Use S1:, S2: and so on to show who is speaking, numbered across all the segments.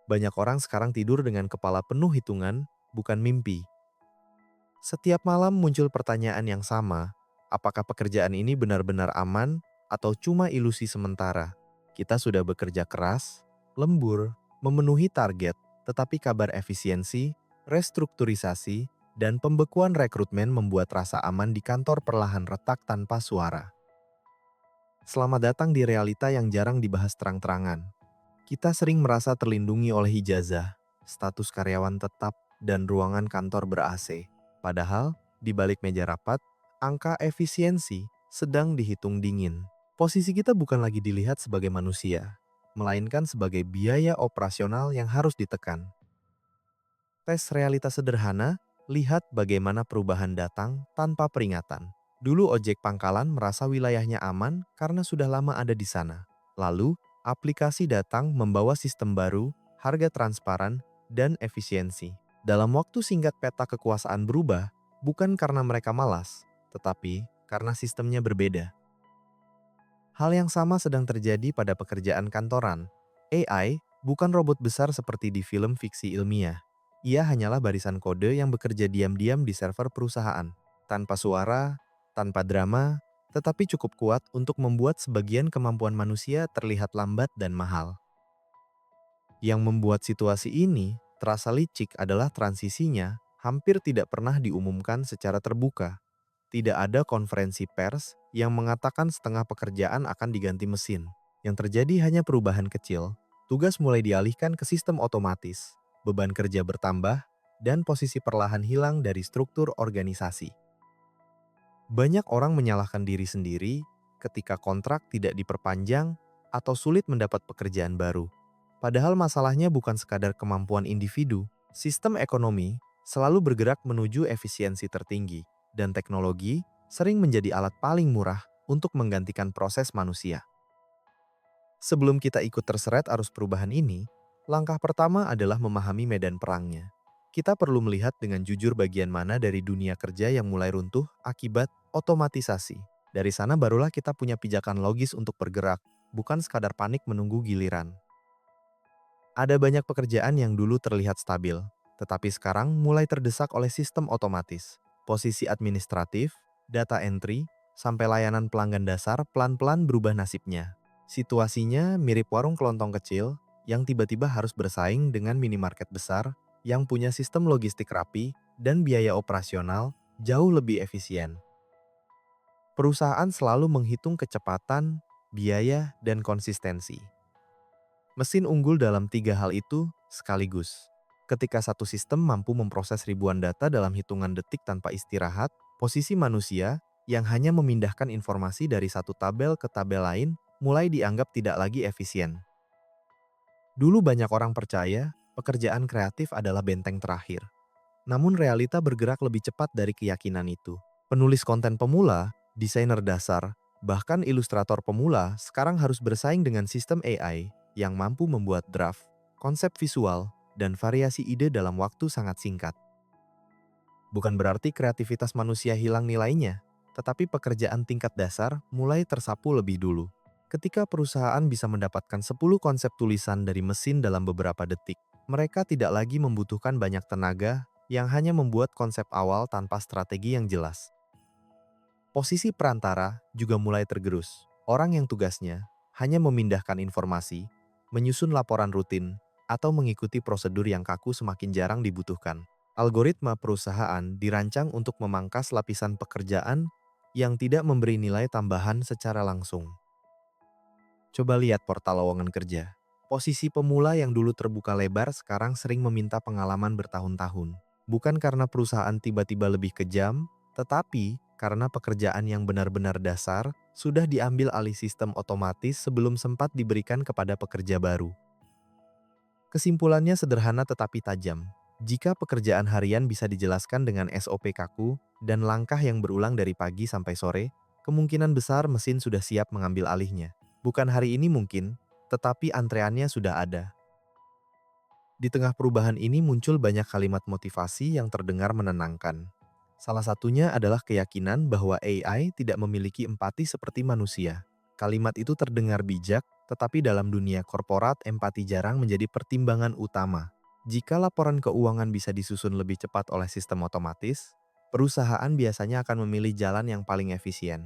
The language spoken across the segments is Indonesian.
S1: Banyak orang sekarang tidur dengan kepala penuh hitungan, bukan mimpi. Setiap malam muncul pertanyaan yang sama, apakah pekerjaan ini benar-benar aman atau cuma ilusi sementara? Kita sudah bekerja keras, lembur, memenuhi target, tetapi kabar efisiensi, restrukturisasi, dan pembekuan rekrutmen membuat rasa aman di kantor perlahan retak tanpa suara. Selamat datang di realita yang jarang dibahas terang-terangan. Kita sering merasa terlindungi oleh ijazah, status karyawan tetap, dan ruangan kantor ber-AC. Padahal, di balik meja rapat, angka efisiensi sedang dihitung dingin. Posisi kita bukan lagi dilihat sebagai manusia, melainkan sebagai biaya operasional yang harus ditekan. Tes realitas sederhana, lihat bagaimana perubahan datang tanpa peringatan. Dulu ojek pangkalan merasa wilayahnya aman karena sudah lama ada di sana. Lalu, aplikasi datang membawa sistem baru, harga transparan, dan efisiensi. Dalam waktu singkat peta kekuasaan berubah, bukan karena mereka malas, tetapi karena sistemnya berbeda. Hal yang sama sedang terjadi pada pekerjaan kantoran. AI bukan robot besar seperti di film fiksi ilmiah. Ia hanyalah barisan kode yang bekerja diam-diam di server perusahaan, tanpa suara, tanpa drama, tetapi cukup kuat untuk membuat sebagian kemampuan manusia terlihat lambat dan mahal. Yang membuat situasi ini terasa licik adalah transisinya hampir tidak pernah diumumkan secara terbuka. Tidak ada konferensi pers yang mengatakan setengah pekerjaan akan diganti mesin. Yang terjadi hanya perubahan kecil, tugas mulai dialihkan ke sistem otomatis, beban kerja bertambah, dan posisi perlahan hilang dari struktur organisasi. Banyak orang menyalahkan diri sendiri ketika kontrak tidak diperpanjang atau sulit mendapat pekerjaan baru. Padahal masalahnya bukan sekadar kemampuan individu, sistem ekonomi selalu bergerak menuju efisiensi tertinggi, dan teknologi sering menjadi alat paling murah untuk menggantikan proses manusia. Sebelum kita ikut terseret arus perubahan ini, langkah pertama adalah memahami medan perangnya. Kita perlu melihat dengan jujur bagian mana dari dunia kerja yang mulai runtuh akibat otomatisasi. Dari sana barulah kita punya pijakan logis untuk bergerak, bukan sekadar panik menunggu giliran. Ada banyak pekerjaan yang dulu terlihat stabil, tetapi sekarang mulai terdesak oleh sistem otomatis. Posisi administratif, data entry, sampai layanan pelanggan dasar pelan-pelan berubah nasibnya. Situasinya mirip warung kelontong kecil yang tiba-tiba harus bersaing dengan minimarket besar yang punya sistem logistik rapi dan biaya operasional jauh lebih efisien. Perusahaan selalu menghitung kecepatan, biaya, dan konsistensi. Mesin unggul dalam tiga hal itu sekaligus. Ketika satu sistem mampu memproses ribuan data dalam hitungan detik tanpa istirahat, posisi manusia yang hanya memindahkan informasi dari satu tabel ke tabel lain mulai dianggap tidak lagi efisien. Dulu banyak orang percaya pekerjaan kreatif adalah benteng terakhir. Namun realita bergerak lebih cepat dari keyakinan itu. Penulis konten pemula, desainer dasar, bahkan ilustrator pemula sekarang harus bersaing dengan sistem AI yang mampu membuat draft, konsep visual, dan variasi ide dalam waktu sangat singkat. Bukan berarti kreativitas manusia hilang nilainya, tetapi pekerjaan tingkat dasar mulai tersapu lebih dulu. Ketika perusahaan bisa mendapatkan 10 konsep tulisan dari mesin dalam beberapa detik, mereka tidak lagi membutuhkan banyak tenaga yang hanya membuat konsep awal tanpa strategi yang jelas. Posisi perantara juga mulai tergerus. Orang yang tugasnya hanya memindahkan informasi, menyusun laporan rutin, atau mengikuti prosedur yang kaku semakin jarang dibutuhkan. Algoritma perusahaan dirancang untuk memangkas lapisan pekerjaan yang tidak memberi nilai tambahan secara langsung. Coba lihat portal lowongan kerja. Posisi pemula yang dulu terbuka lebar sekarang sering meminta pengalaman bertahun-tahun. Bukan karena perusahaan tiba-tiba lebih kejam, tetapi karena pekerjaan yang benar-benar dasar sudah diambil alih sistem otomatis sebelum sempat diberikan kepada pekerja baru. Kesimpulannya sederhana tetapi tajam. Jika pekerjaan harian bisa dijelaskan dengan SOP kaku dan langkah yang berulang dari pagi sampai sore, kemungkinan besar mesin sudah siap mengambil alihnya. Bukan hari ini mungkin, tetapi antreannya sudah ada. Di tengah perubahan ini muncul banyak kalimat motivasi yang terdengar menenangkan. Salah satunya adalah keyakinan bahwa AI tidak memiliki empati seperti manusia. Kalimat itu terdengar bijak, tetapi dalam dunia korporat empati jarang menjadi pertimbangan utama. Jika laporan keuangan bisa disusun lebih cepat oleh sistem otomatis, perusahaan biasanya akan memilih jalan yang paling efisien.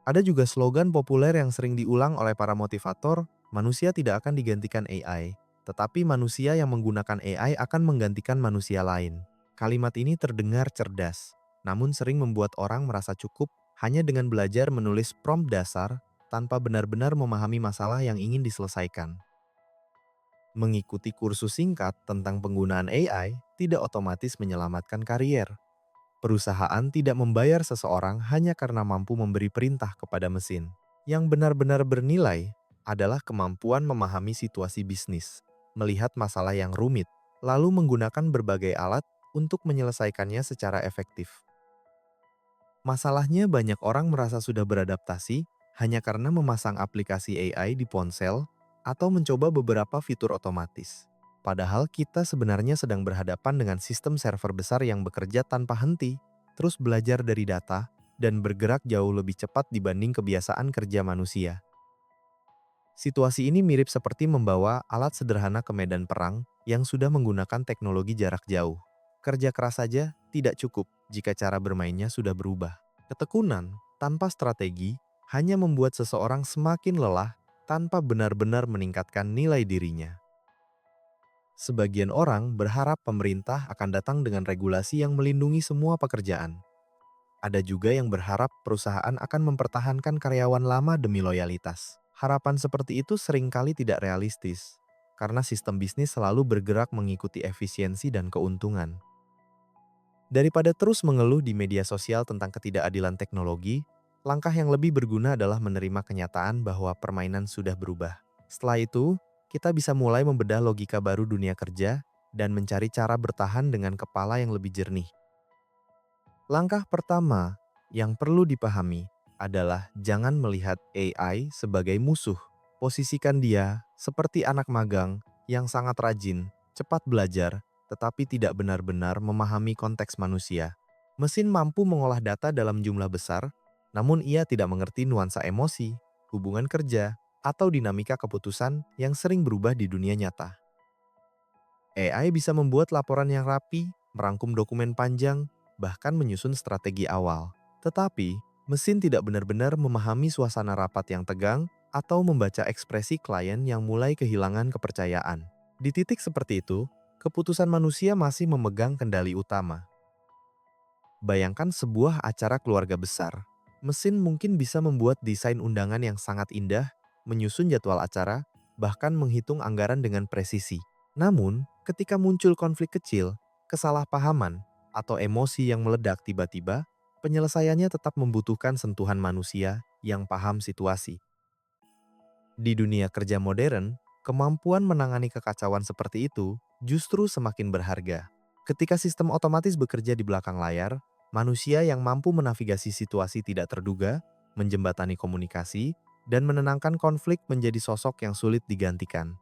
S1: Ada juga slogan populer yang sering diulang oleh para motivator, manusia tidak akan digantikan AI, tetapi manusia yang menggunakan AI akan menggantikan manusia lain. Kalimat ini terdengar cerdas, namun sering membuat orang merasa cukup hanya dengan belajar menulis prompt dasar tanpa benar-benar memahami masalah yang ingin diselesaikan. Mengikuti kursus singkat tentang penggunaan AI tidak otomatis menyelamatkan karier. Perusahaan tidak membayar seseorang hanya karena mampu memberi perintah kepada mesin. Yang benar-benar bernilai adalah kemampuan memahami situasi bisnis, melihat masalah yang rumit, lalu menggunakan berbagai alat untuk menyelesaikannya secara efektif. Masalahnya banyak orang merasa sudah beradaptasi hanya karena memasang aplikasi AI di ponsel atau mencoba beberapa fitur otomatis. Padahal kita sebenarnya sedang berhadapan dengan sistem server besar yang bekerja tanpa henti, terus belajar dari data, dan bergerak jauh lebih cepat dibanding kebiasaan kerja manusia. Situasi ini mirip seperti membawa alat sederhana ke medan perang yang sudah menggunakan teknologi jarak jauh. Kerja keras saja tidak cukup jika cara bermainnya sudah berubah. Ketekunan tanpa strategi hanya membuat seseorang semakin lelah tanpa benar-benar meningkatkan nilai dirinya. Sebagian orang berharap pemerintah akan datang dengan regulasi yang melindungi semua pekerjaan. Ada juga yang berharap perusahaan akan mempertahankan karyawan lama demi loyalitas. Harapan seperti itu seringkali tidak realistis, karena sistem bisnis selalu bergerak mengikuti efisiensi dan keuntungan. Daripada terus mengeluh di media sosial tentang ketidakadilan teknologi, langkah yang lebih berguna adalah menerima kenyataan bahwa permainan sudah berubah. Setelah itu, kita bisa mulai membedah logika baru dunia kerja dan mencari cara bertahan dengan kepala yang lebih jernih. Langkah pertama yang perlu dipahami adalah jangan melihat AI sebagai musuh. Posisikan dia seperti anak magang yang sangat rajin, cepat belajar, tetapi tidak benar-benar memahami konteks manusia. Mesin mampu mengolah data dalam jumlah besar, namun ia tidak mengerti nuansa emosi, hubungan kerja, atau dinamika keputusan yang sering berubah di dunia nyata. AI bisa membuat laporan yang rapi, merangkum dokumen panjang, bahkan menyusun strategi awal. Tetapi, mesin tidak benar-benar memahami suasana rapat yang tegang atau membaca ekspresi klien yang mulai kehilangan kepercayaan. Di titik seperti itu, keputusan manusia masih memegang kendali utama. Bayangkan sebuah acara keluarga besar. Mesin mungkin bisa membuat desain undangan yang sangat indah, menyusun jadwal acara, bahkan menghitung anggaran dengan presisi. Namun, ketika muncul konflik kecil, kesalahpahaman, atau emosi yang meledak tiba-tiba, penyelesaiannya tetap membutuhkan sentuhan manusia yang paham situasi. Di dunia kerja modern, kemampuan menangani kekacauan seperti itu justru semakin berharga. Ketika sistem otomatis bekerja di belakang layar, manusia yang mampu menavigasi situasi tidak terduga, menjembatani komunikasi, dan menenangkan konflik menjadi sosok yang sulit digantikan.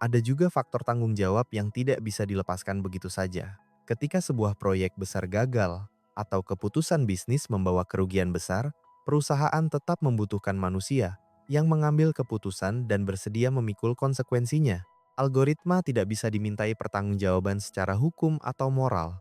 S1: Ada juga faktor tanggung jawab yang tidak bisa dilepaskan begitu saja. Ketika sebuah proyek besar gagal atau keputusan bisnis membawa kerugian besar, perusahaan tetap membutuhkan manusia yang mengambil keputusan dan bersedia memikul konsekuensinya. Algoritma tidak bisa dimintai pertanggungjawaban secara hukum atau moral.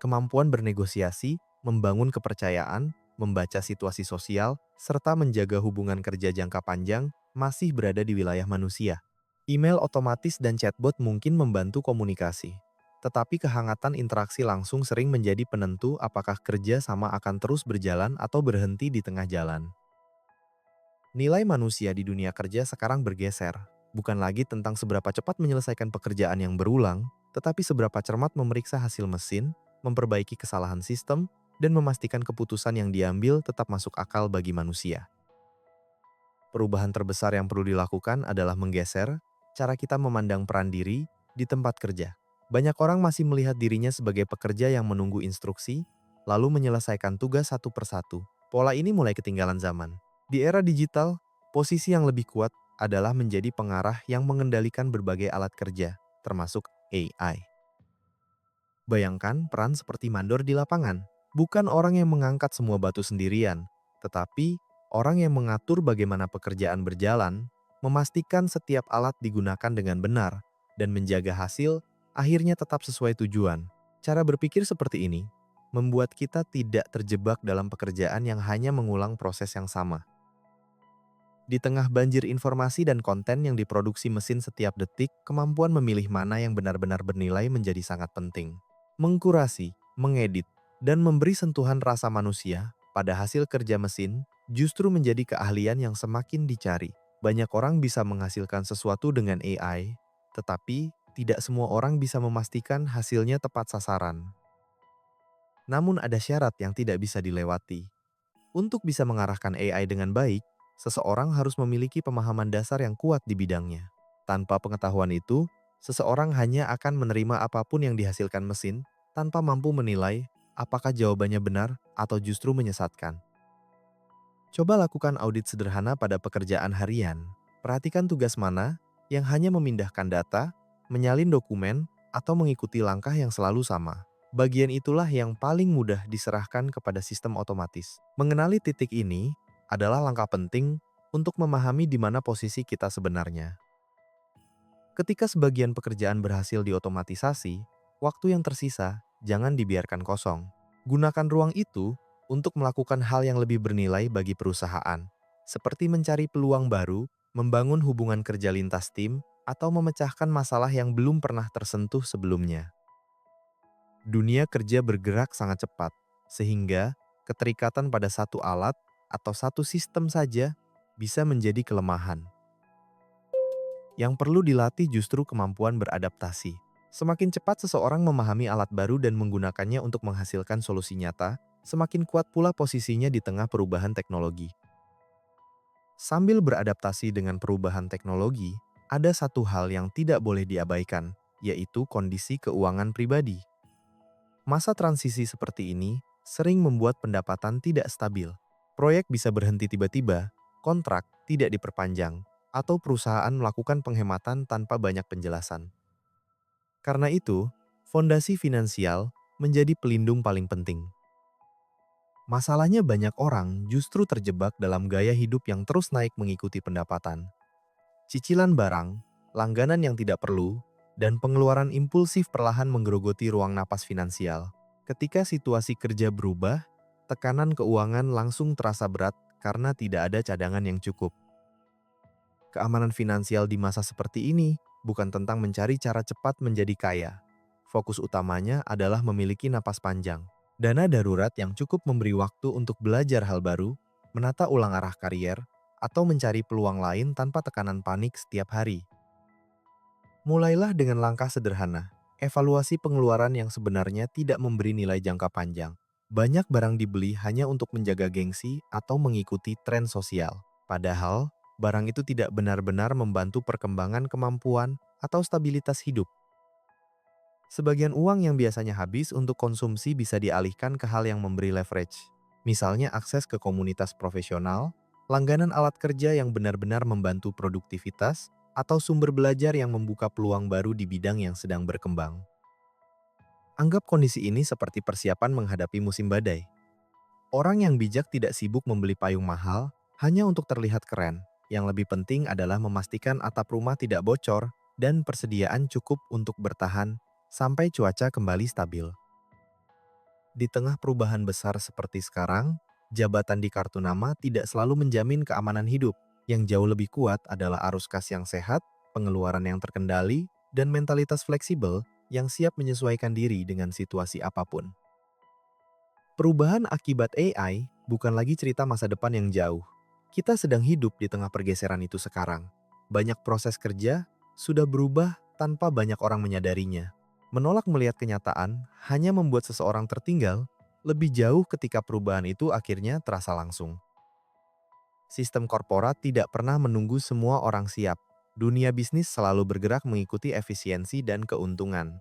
S1: Kemampuan bernegosiasi, membangun kepercayaan, membaca situasi sosial, serta menjaga hubungan kerja jangka panjang masih berada di wilayah manusia. Email otomatis dan chatbot mungkin membantu komunikasi, tetapi kehangatan interaksi langsung sering menjadi penentu apakah kerja sama akan terus berjalan atau berhenti di tengah jalan. Nilai manusia di dunia kerja sekarang bergeser, bukan lagi tentang seberapa cepat menyelesaikan pekerjaan yang berulang, tetapi seberapa cermat memeriksa hasil mesin, memperbaiki kesalahan sistem, dan memastikan keputusan yang diambil tetap masuk akal bagi manusia. Perubahan terbesar yang perlu dilakukan adalah menggeser cara kita memandang peran diri di tempat kerja. Banyak orang masih melihat dirinya sebagai pekerja yang menunggu instruksi, lalu menyelesaikan tugas satu persatu. Pola ini mulai ketinggalan zaman. Di era digital, posisi yang lebih kuat adalah menjadi pengarah yang mengendalikan berbagai alat kerja, termasuk AI. Bayangkan peran seperti mandor di lapangan. Bukan orang yang mengangkat semua batu sendirian, Tetapi, orang yang mengatur bagaimana pekerjaan berjalan, memastikan setiap alat digunakan dengan benar, dan menjaga hasil akhirnya tetap sesuai tujuan. Cara berpikir seperti ini membuat kita tidak terjebak dalam pekerjaan yang hanya mengulang proses yang sama. Di tengah banjir informasi dan konten yang diproduksi mesin setiap detik, kemampuan memilih mana yang benar-benar bernilai menjadi sangat penting. Mengkurasi, mengedit, dan memberi sentuhan rasa manusia pada hasil kerja mesin justru menjadi keahlian yang semakin dicari. Banyak orang bisa menghasilkan sesuatu dengan AI, tetapi tidak semua orang bisa memastikan hasilnya tepat sasaran. Namun ada syarat yang tidak bisa dilewati. Untuk bisa mengarahkan AI dengan baik, seseorang harus memiliki pemahaman dasar yang kuat di bidangnya. Tanpa pengetahuan itu, seseorang hanya akan menerima apapun yang dihasilkan mesin tanpa mampu menilai apakah jawabannya benar atau justru menyesatkan. Coba lakukan audit sederhana pada pekerjaan harian. Perhatikan tugas mana yang hanya memindahkan data, menyalin dokumen, atau mengikuti langkah yang selalu sama. Bagian itulah yang paling mudah diserahkan kepada sistem otomatis. Mengenali titik ini adalah langkah penting untuk memahami di mana posisi kita sebenarnya. Ketika sebagian pekerjaan berhasil diotomatisasi, waktu yang tersisa jangan dibiarkan kosong. Gunakan ruang itu untuk melakukan hal yang lebih bernilai bagi perusahaan, seperti mencari peluang baru, membangun hubungan kerja lintas tim, atau memecahkan masalah yang belum pernah tersentuh sebelumnya. Dunia kerja bergerak sangat cepat, sehingga keterikatan pada satu alat atau satu sistem saja bisa menjadi kelemahan. Yang perlu dilatih justru kemampuan beradaptasi. Semakin cepat seseorang memahami alat baru dan menggunakannya untuk menghasilkan solusi nyata, semakin kuat pula posisinya di tengah perubahan teknologi. Sambil beradaptasi dengan perubahan teknologi, ada satu hal yang tidak boleh diabaikan, yaitu kondisi keuangan pribadi. Masa transisi seperti ini sering membuat pendapatan tidak stabil. Proyek bisa berhenti tiba-tiba, kontrak tidak diperpanjang, atau perusahaan melakukan penghematan tanpa banyak penjelasan. Karena itu, fondasi finansial menjadi pelindung paling penting. Masalahnya banyak orang justru terjebak dalam gaya hidup yang terus naik mengikuti pendapatan. Cicilan barang, langganan yang tidak perlu, dan pengeluaran impulsif perlahan menggerogoti ruang napas finansial. Ketika situasi kerja berubah, tekanan keuangan langsung terasa berat karena tidak ada cadangan yang cukup. Keamanan finansial di masa seperti ini bukan tentang mencari cara cepat menjadi kaya. Fokus utamanya adalah memiliki napas panjang. Dana darurat yang cukup memberi waktu untuk belajar hal baru, menata ulang arah karier, atau mencari peluang lain tanpa tekanan panik setiap hari. Mulailah dengan langkah sederhana. Evaluasi pengeluaran yang sebenarnya tidak memberi nilai jangka panjang. Banyak barang dibeli hanya untuk menjaga gengsi atau mengikuti tren sosial. Padahal, barang itu tidak benar-benar membantu perkembangan kemampuan atau stabilitas hidup. Sebagian uang yang biasanya habis untuk konsumsi bisa dialihkan ke hal yang memberi leverage. Misalnya akses ke komunitas profesional, langganan alat kerja yang benar-benar membantu produktivitas, atau sumber belajar yang membuka peluang baru di bidang yang sedang berkembang. Anggap kondisi ini seperti persiapan menghadapi musim badai. Orang yang bijak tidak sibuk membeli payung mahal hanya untuk terlihat keren. Yang lebih penting adalah memastikan atap rumah tidak bocor dan persediaan cukup untuk bertahan sampai cuaca kembali stabil. Di tengah perubahan besar seperti sekarang, jabatan di kartu nama tidak selalu menjamin keamanan hidup. Yang jauh lebih kuat adalah arus kas yang sehat, pengeluaran yang terkendali, dan mentalitas fleksibel yang siap menyesuaikan diri dengan situasi apapun. Perubahan akibat AI bukan lagi cerita masa depan yang jauh. Kita sedang hidup di tengah pergeseran itu sekarang. Banyak proses kerja sudah berubah tanpa banyak orang menyadarinya. Menolak melihat kenyataan hanya membuat seseorang tertinggal lebih jauh ketika perubahan itu akhirnya terasa langsung. Sistem korporat tidak pernah menunggu semua orang siap. Dunia bisnis selalu bergerak mengikuti efisiensi dan keuntungan.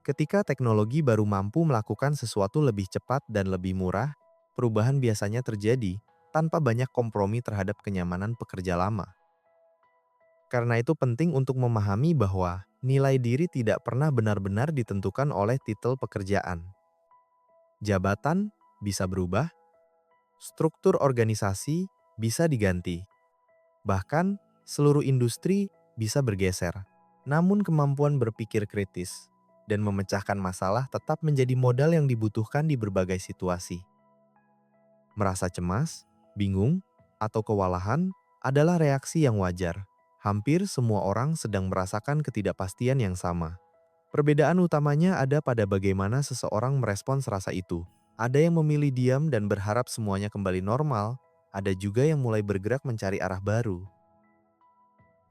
S1: Ketika teknologi baru mampu melakukan sesuatu lebih cepat dan lebih murah, perubahan biasanya terjadi tanpa banyak kompromi terhadap kenyamanan pekerja lama. Karena itu penting untuk memahami bahwa nilai diri tidak pernah benar-benar ditentukan oleh titel pekerjaan. Jabatan bisa berubah, struktur organisasi bisa diganti. Bahkan, seluruh industri bisa bergeser. Namun kemampuan berpikir kritis dan memecahkan masalah tetap menjadi modal yang dibutuhkan di berbagai situasi. Merasa cemas, bingung, atau kewalahan adalah reaksi yang wajar. Hampir semua orang sedang merasakan ketidakpastian yang sama. Perbedaan utamanya ada pada bagaimana seseorang merespons rasa itu. Ada yang memilih diam dan berharap semuanya kembali normal, ada juga yang mulai bergerak mencari arah baru.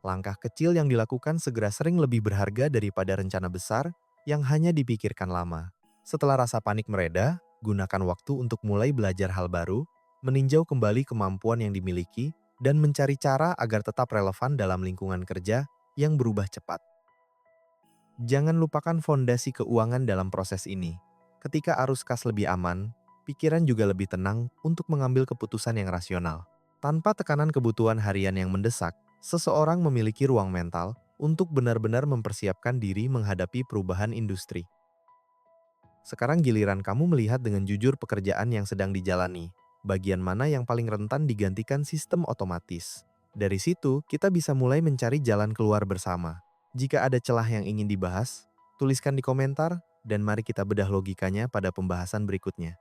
S1: Langkah kecil yang dilakukan segera sering lebih berharga daripada rencana besar yang hanya dipikirkan lama. Setelah rasa panik mereda, gunakan waktu untuk mulai belajar hal baru, meninjau kembali kemampuan yang dimiliki, dan mencari cara agar tetap relevan dalam lingkungan kerja yang berubah cepat. Jangan lupakan fondasi keuangan dalam proses ini. Ketika arus kas lebih aman, pikiran juga lebih tenang untuk mengambil keputusan yang rasional. Tanpa tekanan kebutuhan harian yang mendesak, seseorang memiliki ruang mental untuk benar-benar mempersiapkan diri menghadapi perubahan industri. Sekarang giliran kamu melihat dengan jujur pekerjaan yang sedang dijalani. Bagian mana yang paling rentan digantikan sistem otomatis. Dari situ, kita bisa mulai mencari jalan keluar bersama. Jika ada celah yang ingin dibahas, tuliskan di komentar dan mari kita bedah logikanya pada pembahasan berikutnya.